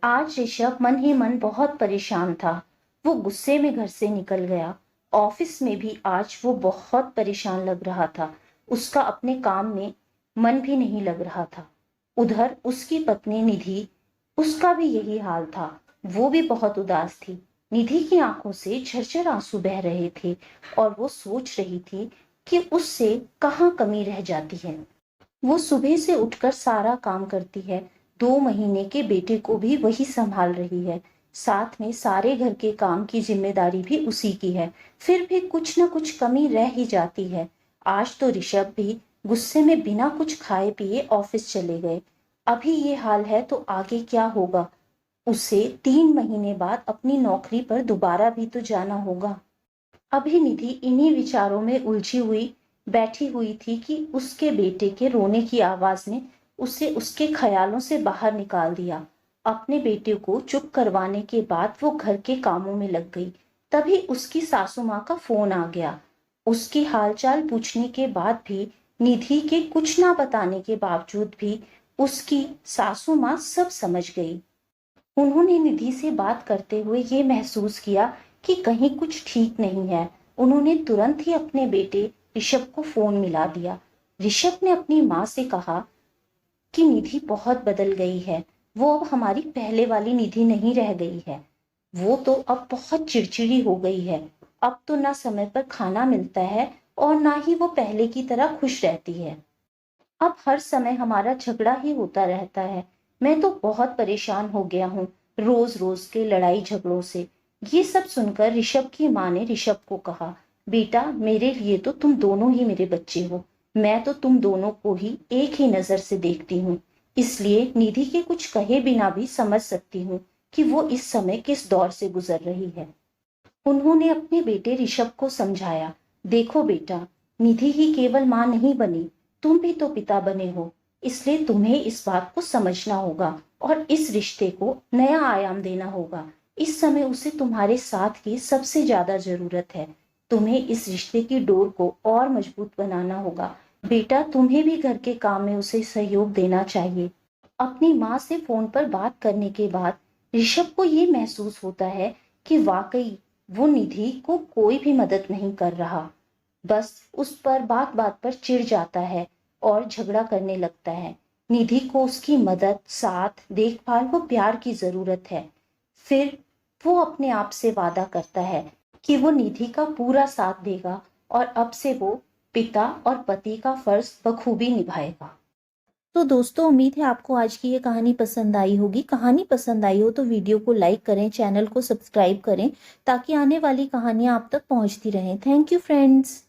आज ऋषभ मन ही मन बहुत परेशान था। वो गुस्से में घर से निकल गया। ऑफिस में भी आज वो बहुत परेशान लग रहा था। उसका अपने काम में मन भी नहीं लग रहा था। उधर उसकी पत्नी निधि, उसका भी यही हाल था। वो भी बहुत उदास थी। निधि की आंखों से झरझर आंसू बह रहे थे और वो सोच रही थी कि उससे कहाँ कमी रह जाती है। वो सुबह से उठकर सारा काम करती है। 2 महीने के बेटे को भी वही संभाल रही है। साथ में सारे घर के काम की जिम्मेदारी भी उसी की है। फिर भी कुछ न कुछ कमी रह ही जाती है। आज तो ऋषभ भी गुस्से में बिना कुछ खाए पिए ऑफिस चले गए। अभी ये हाल है तो आगे क्या होगा। उसे 3 महीने बाद अपनी नौकरी पर दोबारा भी तो जाना होगा। अभी निधि इन्हीं विचारों में उलझी हुई बैठी हुई थी कि उसके बेटे के रोने की आवाज ने उसे उसके ख्यालों से बाहर निकाल दिया। अपने बेटे को चुप करवाने के बाद वो घर के कामों में लग गई। तभी उसकी सासू माँ का फोन आ गया। उसकी हालचाल पूछने के बाद भी, निधि के कुछ ना बताने के बावजूद भी उसकी सासू माँ सब समझ गई। उन्होंने निधि से बात करते हुए ये महसूस किया कि कहीं कुछ ठीक नहीं है। उन्होंने तुरंत ही अपने बेटे ऋषभ को फोन मिला दिया। ऋषभ ने अपनी माँ से कहा कि निधि बहुत बदल गई है। वो अब हमारी पहले वाली निधि नहीं रह गई है। वो तो अब बहुत चिड़चिड़ी हो गई है। अब तो ना समय पर खाना मिलता है और ना ही वो पहले की तरह खुश रहती है। अब हर समय हमारा झगड़ा ही होता रहता है। मैं तो बहुत परेशान हो गया हूँ रोज रोज के लड़ाई झगड़ों से। ये सब सुनकर ऋषभ की माँ ने ऋषभ को कहा, बेटा मेरे लिए तो तुम दोनों ही मेरे बच्चे हो। मैं तो तुम दोनों को ही एक ही नजर से देखती हूँ। इसलिए निधि के कुछ कहे बिना भी समझ सकती हूँ कि वो इस समय किस दौर से गुजर रही है। उन्होंने अपने बेटे ऋषभ को समझाया, देखो बेटा, निधि ही केवल माँ नहीं बनी, तुम भी तो पिता बने हो। इसलिए तुम्हें इस बात को समझना होगा और इस रिश्ते को नया आयाम देना होगा। इस समय उसे तुम्हारे साथ की सबसे ज्यादा जरूरत है। तुम्हें इस रिश्ते की डोर को और मजबूत बनाना होगा। बेटा तुम्हें भी घर के काम में उसे सहयोग देना चाहिए। अपनी माँ से फोन पर बात करने के बाद ऋषभ को ये महसूस होता है कि वाकई वो निधि को कोई भी मदद नहीं कर रहा। बस उस पर बात बात पर चिढ़ जाता है और झगड़ा करने लगता है। निधि को उसकी मदद, साथ, देखभाल व प्यार की जरूरत है। फिर वो अपने आप से वादा करता है कि वो निधि का पूरा साथ देगा और अब से वो पिता और पति का फर्ज बखूबी निभाएगा। तो दोस्तों, उम्मीद है आपको आज की ये कहानी पसंद आई होगी। कहानी पसंद आई हो तो वीडियो को लाइक करें, चैनल को सब्सक्राइब करें ताकि आने वाली कहानियां आप तक पहुंचती रहें। Thank you friends.